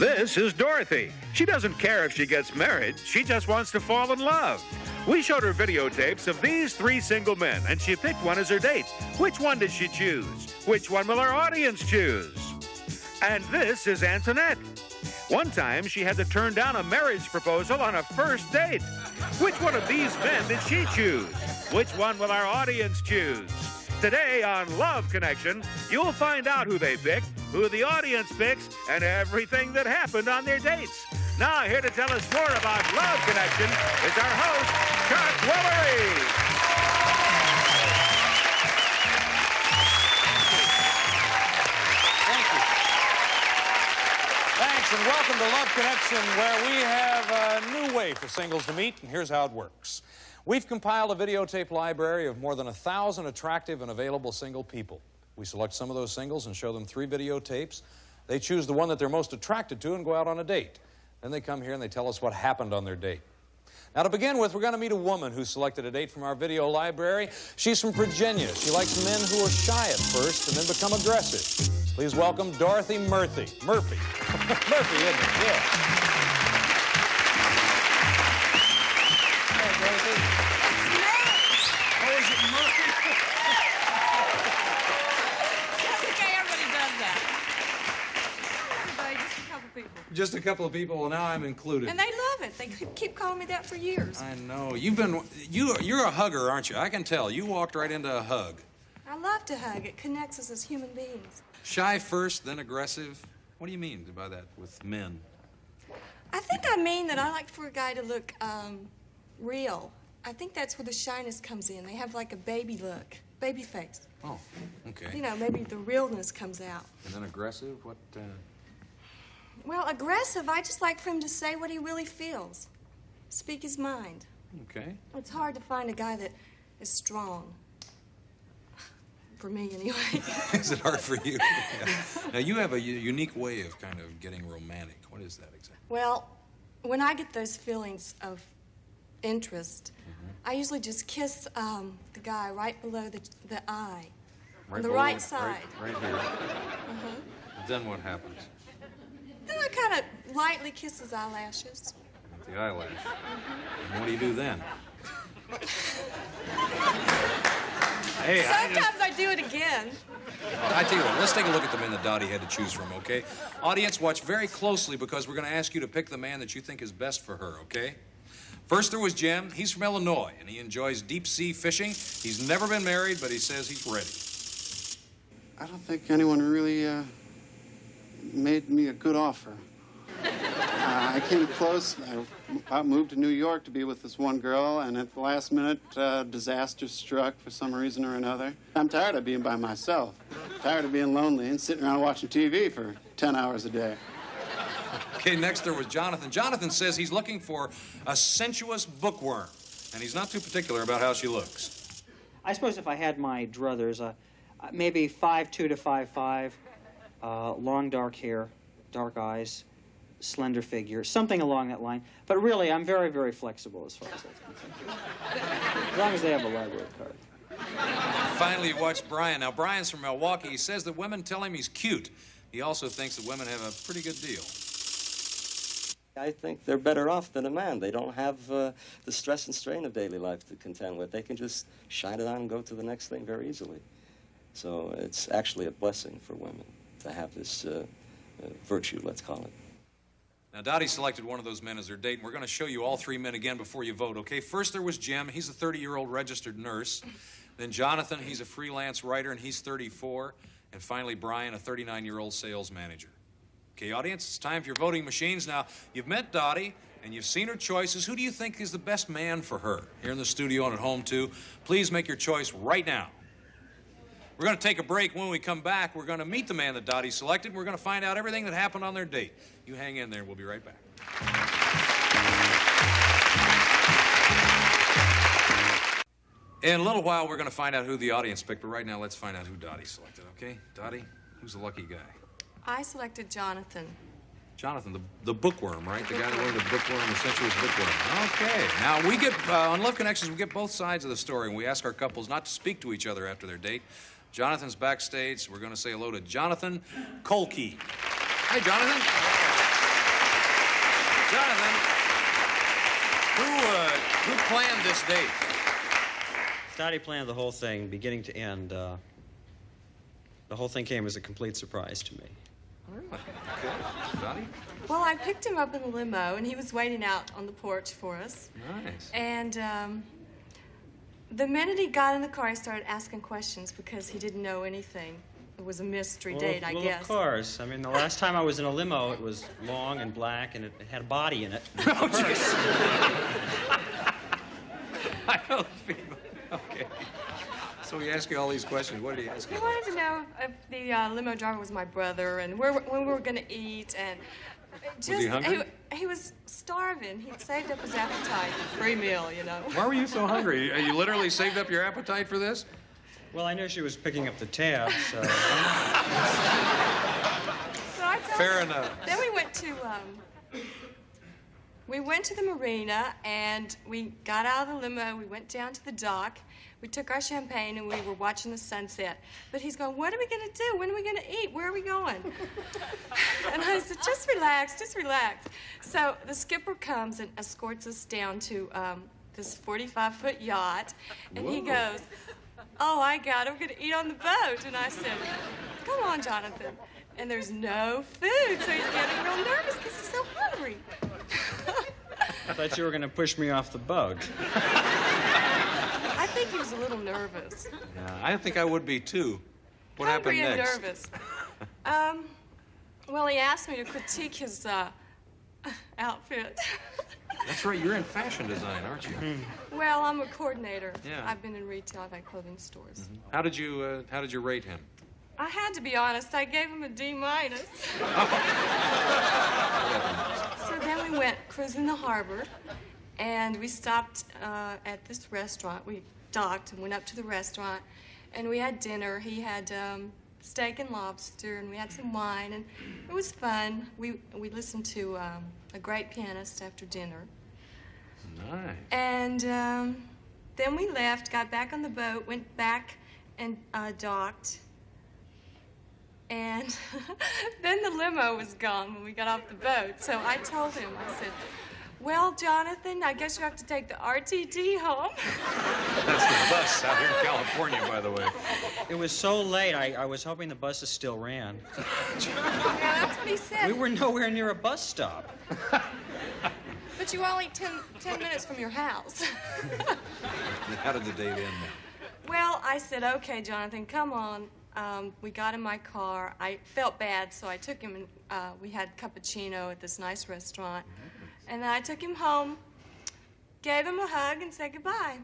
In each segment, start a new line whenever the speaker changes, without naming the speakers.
This is Dorothy. She doesn't care if she gets married. She just wants to fall in love. We showed her videotapes of these 3 single men, and she picked one as her date. Which one did she choose? Which one will our audience choose? And this is Anwinet. One time, she had to turn down a marriage proposal on a first date. Which one of these men did she choose? Which one will our audience choose? Today on Love Connection, you'll find out who they picked, who the audience picks, and everything that happened on their dates. Now, here to tell us more about Love Connection is our host, Chuck Willery.
Thank you. Thanks, and welcome to Love Connection, where we have a new way for singles to meet, and here's how it works. We've compiled a videotape library of more than 1,000 attractive and available single people. We select some of those singles and show them 3 videotapes. They choose the one that they're most attracted to and go out on a date. Then they come here and they tell us what happened on their date. Now, to begin with, we're going to meet a woman who selected a date from our video library. She's from Virginia. She likes men who are shy at first and then become aggressive. Please welcome Dorothy Murphy. Murphy, isn't it? Yeah. Just a couple of people. Well, now I'm included.
And they love it. They keep calling me that for years.
I know. You're a hugger, aren't you? I can tell. You walked right into a hug.
I love to hug. It connects us as human beings.
Shy first, then aggressive. What do you mean by that with men?
I think I mean that I like for a guy to look real. I think that's where the shyness comes in. They have like a baby look, baby face.
Oh, okay.
You know, maybe the realness comes out.
And then aggressive? What?
Well, aggressive, I just like for him to say what he really feels. Speak his mind.
Okay.
It's hard to find a guy that is strong. For me, anyway.
Is it hard for you? Yeah. Now, you have a unique way of kind of getting romantic. What is that exactly?
Well, when I get those feelings of interest, I usually just kiss the guy right below the eye.
Right
on the
below,
right side.
Right here. Then what happens?
Then I kind of lightly kiss his eyelashes.
The eyelash. And what do you do then? Hey,
sometimes I do it again.
I tell you what, let's take a look at the men that Dottie had to choose from, okay? Audience, watch very closely because we're going to ask you to pick the man that you think is best for her, okay? First, there was Jim. He's from Illinois, and he enjoys deep-sea fishing. He's never been married, but he says he's ready.
I don't think anyone really made me a good offer. I came close. I moved to New York to be with this one girl, and at the last minute, disaster struck for some reason or another. I'm tired of being by myself, tired of being lonely and sitting around watching TV for 10 hours a day.
Okay, next there was Jonathan. Jonathan says he's looking for a sensuous bookworm, and he's not too particular about how she looks.
I suppose if I had my druthers, maybe 5'2" to 5'5", long dark hair, dark eyes, slender figure, something along that line. But really, I'm very, very flexible as far as that's concerned. As long as they have a library card.
Finally, you watch Brian. Now, Brian's from Milwaukee. He says that women tell him he's cute. He also thinks that women have a pretty good deal.
I think they're better off than a man. They don't have the stress and strain of daily life to contend with. They can just shine it on and go to the next thing very easily. So it's actually a blessing for women to have this virtue, let's call it.
Now, Dottie selected one of those men as her date, and we're going to show you all 3 men again before you vote, okay? First, there was Jim. He's a 30-year-old registered nurse. Then Jonathan, he's a freelance writer, and he's 34. And finally, Brian, a 39-year-old sales manager. Okay, audience, it's time for your voting machines. Now, you've met Dottie, and you've seen her choices. Who do you think is the best man for her? Here in the studio and at home, too. Please make your choice right now. We're going to take a break. When we come back, we're going to meet the man that Dottie selected. We're going to find out everything that happened on their date. You hang in there. We'll be right back. In a little while, we're going to find out who the audience picked, but right now, let's find out who Dottie selected, okay? Dottie, who's the lucky guy?
I selected Jonathan.
Jonathan, the bookworm, right? The guy that wanted the bookworm, the sensuous bookworm. Okay. Now, we get, on Love Connections, we get both sides of the story, and we ask our couples not to speak to each other after their date. Jonathan's backstage, so we're going to say hello to Jonathan Kolke. Hi, Jonathan. Jonathan, who planned this date?
Dottie planned the whole thing, beginning to end. The whole thing came as a complete surprise to me.
Really? Okay. Dottie?
Well, I picked him up in the limo, and he was waiting out on the porch for us.
Nice.
And the minute he got in the car, he started asking questions because he didn't know anything. It was a mystery date, I guess.
Of course. I mean, the last time I was in a limo, it was long and black, and it had a body in it.
Oh, jeez. I don't feel... Okay. So he asked you all these questions. What did he ask you?
He wanted to know if the limo driver was my brother and when we were going to eat. And just,
was he hungry?
He was starving. He'd saved up his appetite for a free meal, you know.
Why were you so hungry? You literally saved up your appetite for this?
Well, I knew she was picking up the tab, so...
So I told
Fair
him.
enough.
Then we went to the marina, and we got out of the limo. We went down to the dock. We took our champagne, and we were watching the sunset. But he's going, what are we going to do? When are we going to eat? Where are we going? And I said, just relax, just relax. So the skipper comes and escorts us down to this 45-foot yacht. And he goes, oh, I got it. We're going to eat on the boat. And I said, come on, Jonathan. And there's no food, so he's getting real nervous because he's so hungry.
I thought you were going to push me off the boat.
I think he was a little nervous.
Yeah, I think I would be, too. What happened
Hungry
next?
and nervous. Well, he asked me to critique his outfit.
That's right. You're in fashion design, aren't you?
Well, I'm a coordinator.
Yeah.
I've been in retail. I've had clothing stores.
How did you rate him?
I had to be honest. I gave him a D-. So then we went cruising the harbor, and we stopped at this restaurant. We docked and went up to the restaurant, and we had dinner. He had steak and lobster, and we had some wine, and it was fun. We listened to a great pianist after dinner.
Nice.
And then we left, got back on the boat, went back and docked. And then the limo was gone when we got off the boat. So I told him, I said, well, Jonathan, I guess you have to take the RTD home.
That's the bus out here in California, by the way.
It was so late, I was hoping the buses still ran.
Yeah, that's what he said.
We were nowhere near a bus stop.
But you were only 10 minutes from your house.
How did the date end then?
Well, I said, okay, Jonathan, come on. We got in my car. I felt bad, so I took him, and we had cappuccino at this nice restaurant. And then I took him home, gave him a hug, and said goodbye.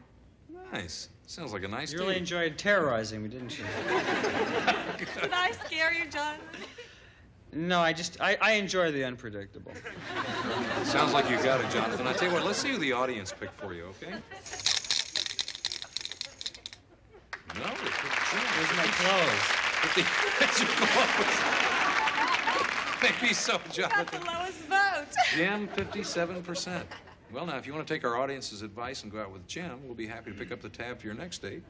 Nice. Sounds like a nice
You really
date.
enjoyed terrorizing me, didn't you?
Did I scare you, Jonathan?
No, I enjoy the unpredictable.
Sounds like you got it, Jonathan. I tell you what, let's see who the audience picked for you, okay? No,
Where's my clothes?
It's your clothes. Maybe so,
Got
Jonathan.
the lowest vote.
Jim, 57%. Well, now, if you want to take our audience's advice and go out with Jim, we'll be happy to pick up the tab for your next date.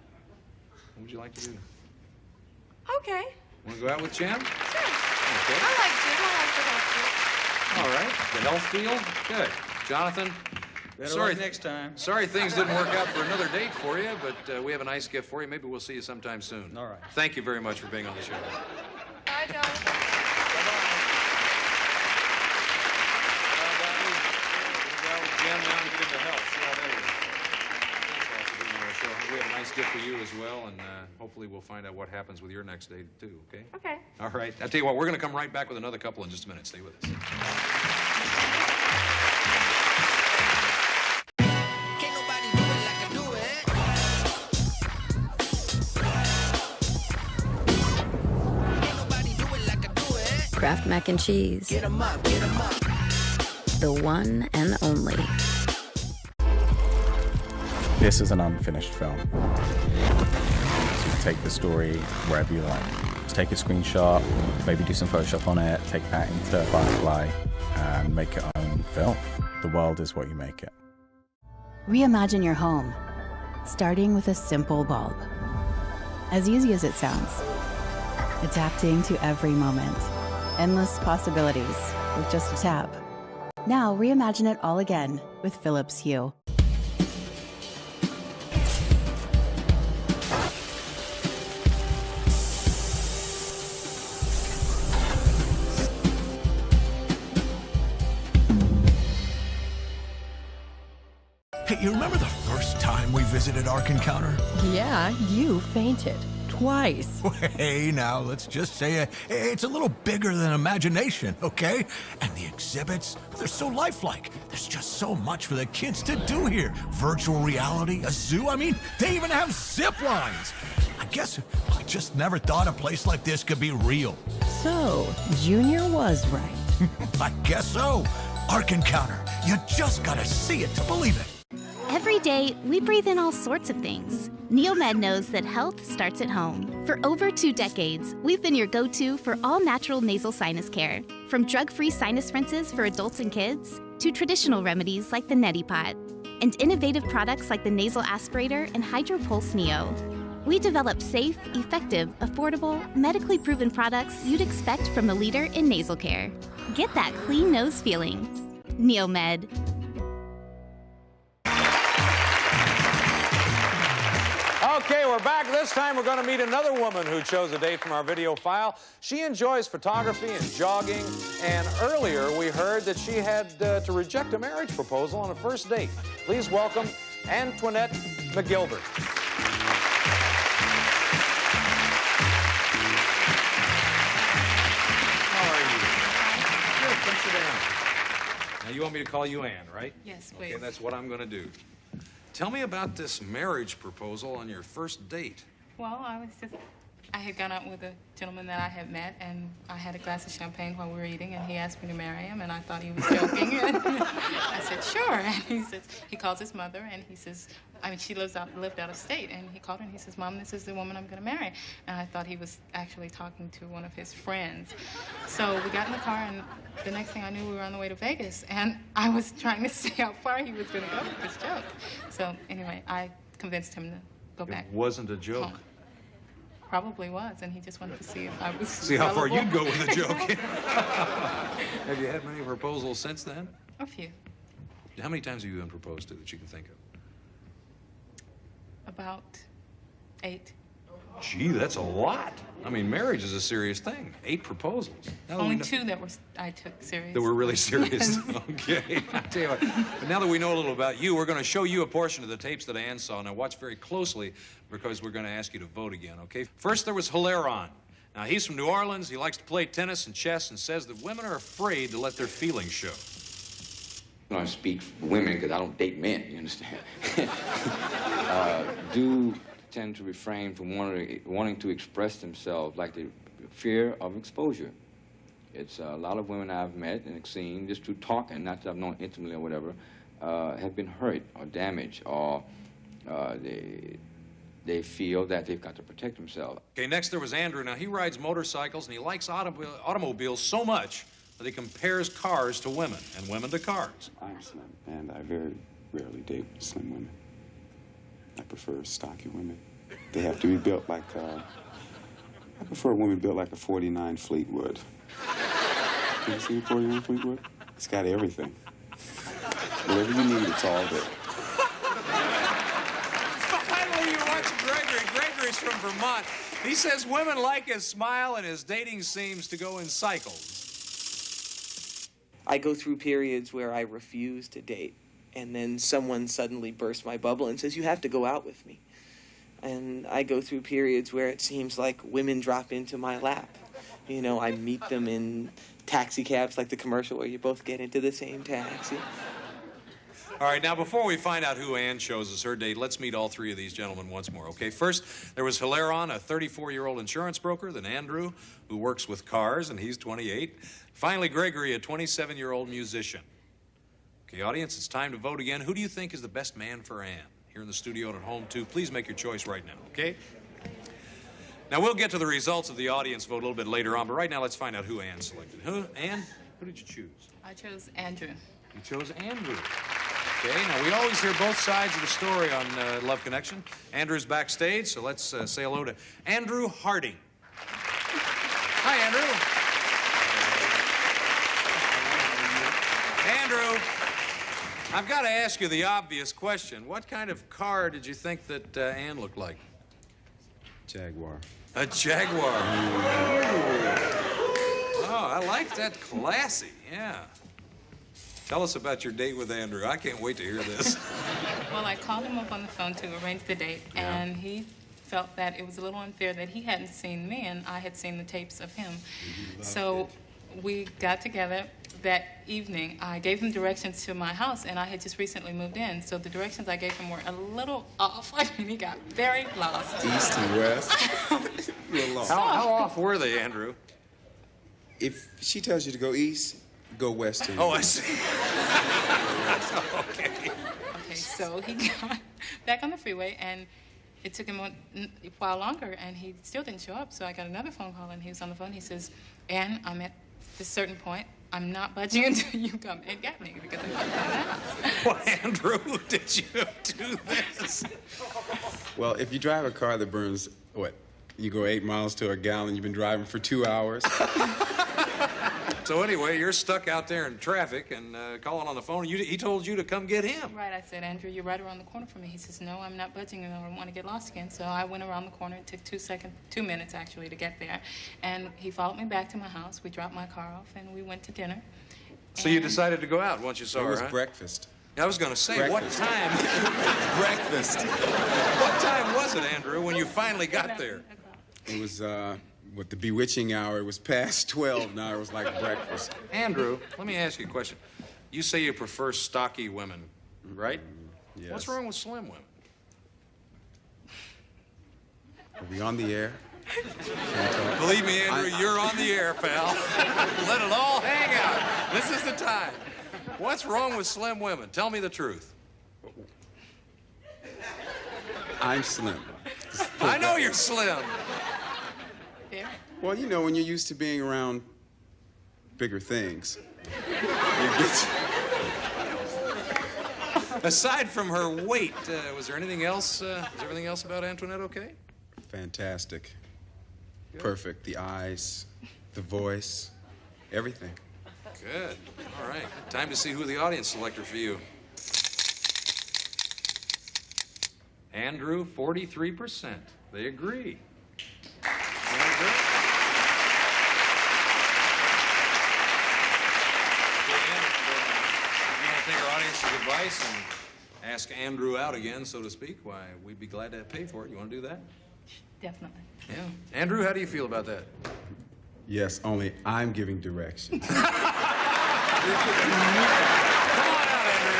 What would you like to do?
Okay.
Want to go out with Jim?
Sure.
Okay.
I like Jim. I like the health
All right. The health field? Good. Jonathan,
Better luck next time.
sorry things didn't work out for another date for you, but we have a nice gift for you. Maybe we'll see you sometime soon.
All right.
Thank you very much for being on the show.
Bye, Jonathan.
Jim, now get into health. See how that is. Thanks for being on our show. We have a nice gift for you as well, and hopefully we'll find out what happens with your next date, too, okay?
Okay.
All right. I'll tell you what, we're going to come right back with another couple in just a minute. Stay with us.
Can't nobody do it like I do it. Can't nobody do it like I do it.
Kraft mac and cheese.
Get 'em up, get 'em up.
The one and only.
This is an unfinished film. So you take the story wherever you like. Just take a screenshot, maybe do some Photoshop on it, take that into Firefly, and make your own film. The world is what you make it.
Reimagine your home, starting with a simple bulb. As easy as it sounds, adapting to every moment. Endless possibilities with just a tap. Now reimagine it all again with Philips Hue.
Hey, you remember the first time we visited Ark Encounter?
Yeah, you fainted. Twice.
Hey, now, let's just say it's a little bigger than imagination, okay? And the exhibits, they're so lifelike. There's just so much for the kids to do here. Virtual reality, a zoo, I mean, they even have zip lines. I guess I just never thought a place like this could be real.
So, Junior was right.
I guess so. Ark Encounter, you just gotta see it to believe it.
Every day, we breathe in all sorts of things. Neomed knows that health starts at home. For over 2 decades, we've been your go-to for all natural nasal sinus care. From drug-free sinus rinses for adults and kids, to traditional remedies like the Neti Pot, and innovative products like the nasal aspirator and HydroPulse Neo. We develop safe, effective, affordable, medically proven products you'd expect from a leader in nasal care. Get that clean nose feeling. Neomed.
Okay, we're back. This time we're going to meet another woman who chose a date from our video file. She enjoys photography and jogging, and earlier we heard that she had to reject a marriage proposal on a first date. Please welcome Anwinet McGilbert. How are you? Good, come sit down. Now, you want me to call you Ann, right?
Yes, please.
Okay, that's what I'm going to do. Tell me about this marriage proposal on your first date.
Well, I had gone out with a gentleman that I had met, and I had a glass of champagne while we were eating, and he asked me to marry him, and I thought he was joking. And I said, sure. And he calls his mother, and he says, she lived out of state, and he called her, and he says, Mom, this is the woman I'm going to marry. And I thought he was actually talking to one of his friends. So we got in the car, and the next thing I knew, we were on the way to Vegas, and I was trying to see how far he was going to go with this joke. So anyway, I convinced him to go back.
It wasn't a joke.
Home. Probably was, and he just wanted to see if I was
See how far
available.
you'd go with a joke. Have you had many proposals since then?
A few.
How many times have you been proposed to that you can think of?
About 8.
Gee, that's a lot. I mean, marriage is a serious thing. 8 proposals.
Only 2 that I took serious.
That were really serious. Okay. I tell you what. But now that we know a little about you, we're going to show you a portion of the tapes that Ann saw. Now watch very closely because we're going to ask you to vote again, okay? First, there was Hilaron. Now, he's from New Orleans. He likes to play tennis and chess and says that women are afraid to let their feelings show.
I don't speak for women because I don't date men, you understand? Do tend to refrain from wanting to express themselves, like the fear of exposure. It's a lot of women I've met and seen just through talking, not that I've known intimately or whatever, have been hurt or damaged, or they feel that they've got to protect themselves.
Okay, next there was Andrew. Now, he rides motorcycles and he likes automobiles so much that he compares cars to women and women to cars.
I'm slim, and I very rarely date slim women. I prefer stocky women. They have to be built like, I prefer a woman built like a 49 Fleetwood. Have you seen a 49 Fleetwood? It's got everything. Whatever you need, it's all there.
Finally, you're watching Gregory. Gregory's from Vermont. He says women like his smile and his dating seems to go in cycles.
I go through periods where I refuse to date, and then someone suddenly bursts my bubble and says, you have to go out with me. And I go through periods where it seems like women drop into my lap. You know, I meet them in taxi cabs, like the commercial where you both get into the same taxi.
All right, now before we find out who Ann chose as her date, let's meet all 3 of these gentlemen once more, okay? First, there was Hilaron, a 34-year-old insurance broker, then Andrew, who works with cars, and he's 28. Finally, Gregory, a 27-year-old musician. Okay, audience, it's time to vote again. Who do you think is the best man for Ann? Here in the studio and at home, too. Please make your choice right now, okay? Now, we'll get to the results of the audience vote a little bit later on, but right now, let's find out who Ann selected. Ann, who did you choose?
I chose Andrew.
You chose Andrew. Okay, now we always hear both sides of the story on Love Connection. Andrew's backstage, so let's say hello to Andrew Harding. Hi, Andrew. Andrew, I've got to ask you the obvious question. What kind of car did you think that Ann looked like?
Jaguar.
A Jaguar. Oh, I like that. Classy, yeah. Tell us about your date with Andrew. I can't wait to hear this.
Well, I called him up on the phone to arrange the date, and he felt that it was a little unfair that he hadn't seen me and I had seen the tapes of him. So we got together that evening. I gave him directions to my house, and I had just recently moved in, so the directions I gave him were a little off. I mean, he got very lost.
East and west. Real lost.
How off were they, Andrew?
If she tells you to go east, go west.
Oh, I see. Okay.
Okay, so he got back on the freeway, and it took him a while longer, and he still didn't show up, so I got another phone call, and he was on the phone. He says, Ann, I'm at this certain point. I'm not budging until you come and get me, because I'm not going to house.
Well, Andrew, did you do this?
Well, if you drive a car that burns, what, you go 8 miles to a gallon, you've been driving for 2 hours.
So anyway, you're stuck out there in traffic and calling on the phone. He told you to come get him.
Right, I said, Andrew, you're right around the corner from me. He says, no, I'm not budging, and I don't want to get lost again. So I went around the corner. It took 2 minutes, actually, to get there. And he followed me back to my house. We dropped my car off, and we went to dinner.
So you decided to go out once you saw her,
It was
huh?
breakfast.
I was going to say,
Breakfast.
what time?
Breakfast.
What time was it, Andrew, when you finally got there?
It was, with the bewitching hour, it was past 12. Now it was like breakfast.
Andrew, let me ask you a question. You say you prefer stocky women, right?
Yes.
What's wrong with slim women?
Are we on the air?
Believe me, Andrew, you're on the air, pal. Let it all hang out. This is the time. What's wrong with slim women? Tell me the truth.
I'm slim.
I know you're slim.
Well, you know, when you're used to being around bigger things.
Aside from her weight, was there anything else? Is everything else about Antoinette okay?
Fantastic. Good. Perfect. The eyes, the voice, everything.
Good. All right. Time to see who the audience selected for you. Andrew, 43%. They agree. Andrew? Take our audience's advice and ask Andrew out again, so to speak, why, we'd be glad to pay for it. You want to do that?
Definitely.
Yeah. Andrew, how do you feel about that?
Yes, only I'm giving directions.
Come on out, Andrew.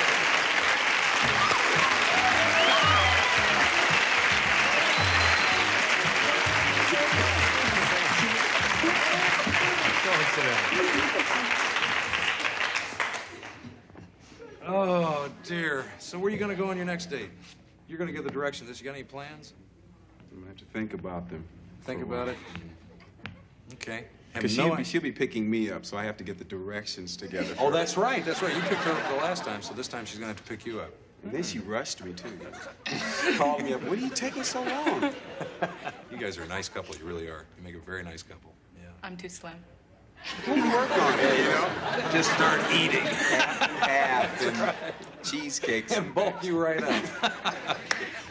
Go ahead, sit down. Oh, dear. So where are you going to go on your next date? You're going to give the directions. You got any plans?
I'm going to have to think about them.
Think about it? Okay.
Because she'll be picking me up, so I have to get the directions together.
Oh, that's right. That's right. You picked her up the last time, so this time she's going to have to pick you up.
And then she rushed me, too. She called me up. What are you taking so long?
You guys are a nice couple. You really are. You make a very nice couple. Yeah.
I'm too slim.
We'll work on it, you know?
Just start eating.
Half and cheesecakes.
And bulk you right up.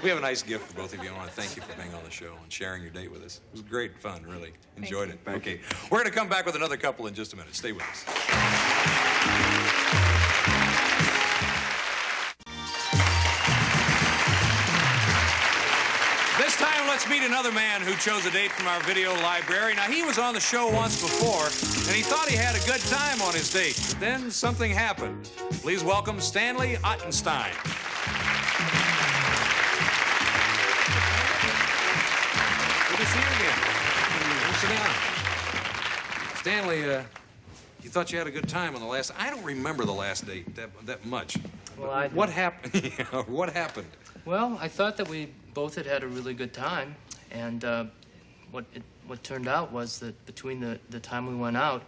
We have a nice gift for both of you. I want to thank you for being on the show and sharing your date with us. It was great fun, really. Enjoyed it. Okay. We're going to come back with another couple in just a minute. Stay with us. This time, let's meet another man who chose a date from our video library. Now, he was on the show once before, and he thought he had a good time on his date. But then something happened. Please welcome Stanley Ottenstein. Good to see you again. Sit down. Stanley, you thought you had a good time on the last... I don't remember the last date that much.
Well,
What happened? What happened?
Well, I thought that we both had had a really good time, and what turned out was that between the time we went out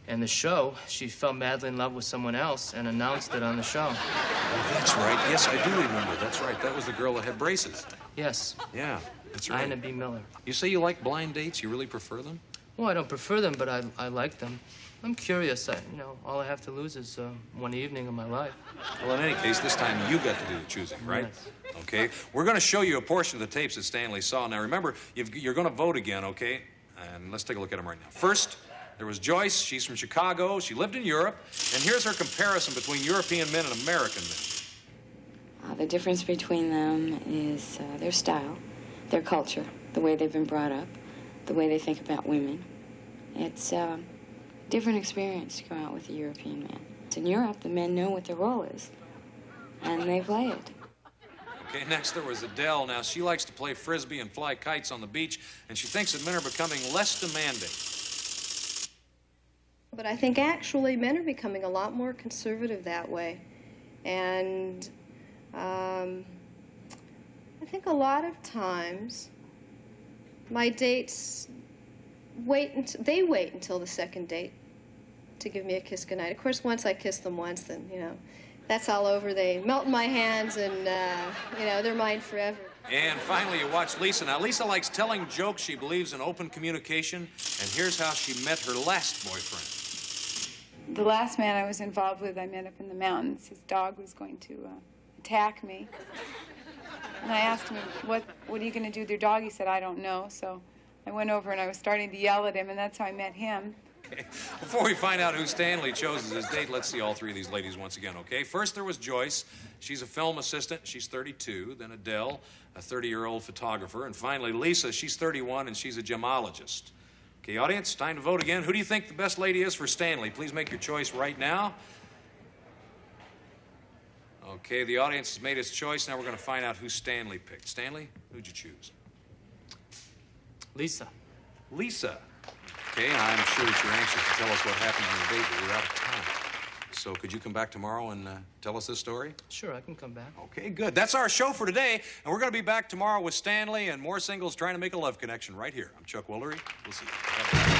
and the show, she fell madly in love with someone else and announced it on the show.
Oh, that's right. Yes, I do remember. That's right. That was the girl that had braces.
Yes.
Yeah, that's right.
Ina B. Miller.
You say you like blind dates? You really prefer them?
Well, I don't prefer them, but I like them. I'm curious. You know, all I have to lose is one evening of my life.
Well, in any case, this time you got to do the choosing, right?
Yes.
Okay. We're going to show you a portion of the tapes that Stanley saw. Now, remember, you're going to vote again, okay? And let's take a look at them right now. First, there was Joyce. She's from Chicago. She lived in Europe. And here's her comparison between European men and American men.
The difference between them is their style, their culture, the way they've been brought up, the way they think about women. It's a different experience to go out with a European man. In Europe, the men know what their role is, and they play it.
Okay, next there was Adele. Now, she likes to play Frisbee and fly kites on the beach, and she thinks that men are becoming less demanding.
But I think actually men are becoming a lot more conservative that way. And I think a lot of times my dates wait until the second date to give me a kiss goodnight. Of course, once I kiss them once, then, you know, that's all over. They melt in my hands and, you know, they're mine forever.
And finally, you watch Lisa. Now, Lisa likes telling jokes. She believes in open communication. And here's how she met her last boyfriend.
The last man I was involved with, I met up in the mountains. His dog was going to attack me. And I asked him, what are you going to do with your dog? He said, I don't know. So I went over and I was starting to yell at him, and that's how I met him.
Okay. Before we find out who Stanley chose as his date, let's see all three of these ladies once again, okay? First, there was Joyce. She's a film assistant. She's 32. Then Adele, a 30-year-old photographer. And finally, Lisa. She's 31, and she's a gemologist. Okay, audience, time to vote again. Who do you think the best lady is for Stanley? Please make your choice right now. Okay, the audience has made its choice. Now we're going to find out who Stanley picked. Stanley, who'd you choose?
Lisa.
Lisa. Okay, I'm sure that you're anxious to tell us what happened on the date, but we're out of time. So could you come back tomorrow and tell us this story?
Sure, I can come back.
Okay, good. That's our show for today, and we're going to be back tomorrow with Stanley and more singles trying to make a love connection right here. I'm Chuck Woolery. We'll see you. Bye-bye.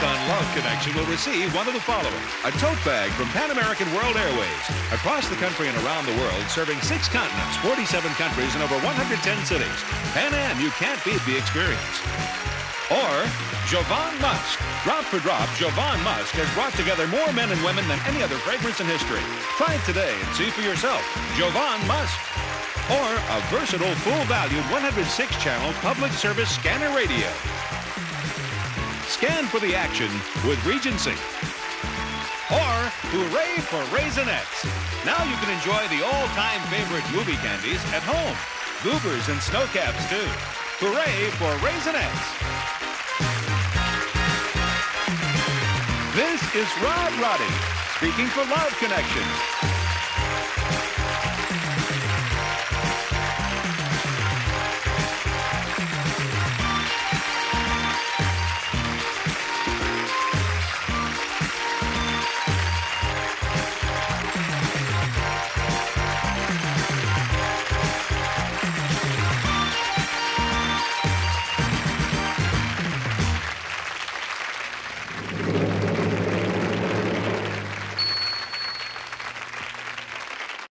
On Love Connection will receive one of the following: a tote bag from Pan American World Airways. Across the country and around the world, serving 6 continents, 47 countries, and over 110 cities. Pan Am, you can't beat the experience. Or Jovan Musk. Drop for drop, Jovan Musk has brought together more men and women than any other fragrance in history. Try it today and see for yourself. Jovan Musk. Or a versatile, full-valued 106-channel public service scanner radio. Scan for the action with Regency. Or hooray for Raisinets. Now you can enjoy the all-time favorite movie candies at home. Goobers and Snowcaps, too. Hooray for Raisinets. This is Rod Roddy, speaking for Love Connection.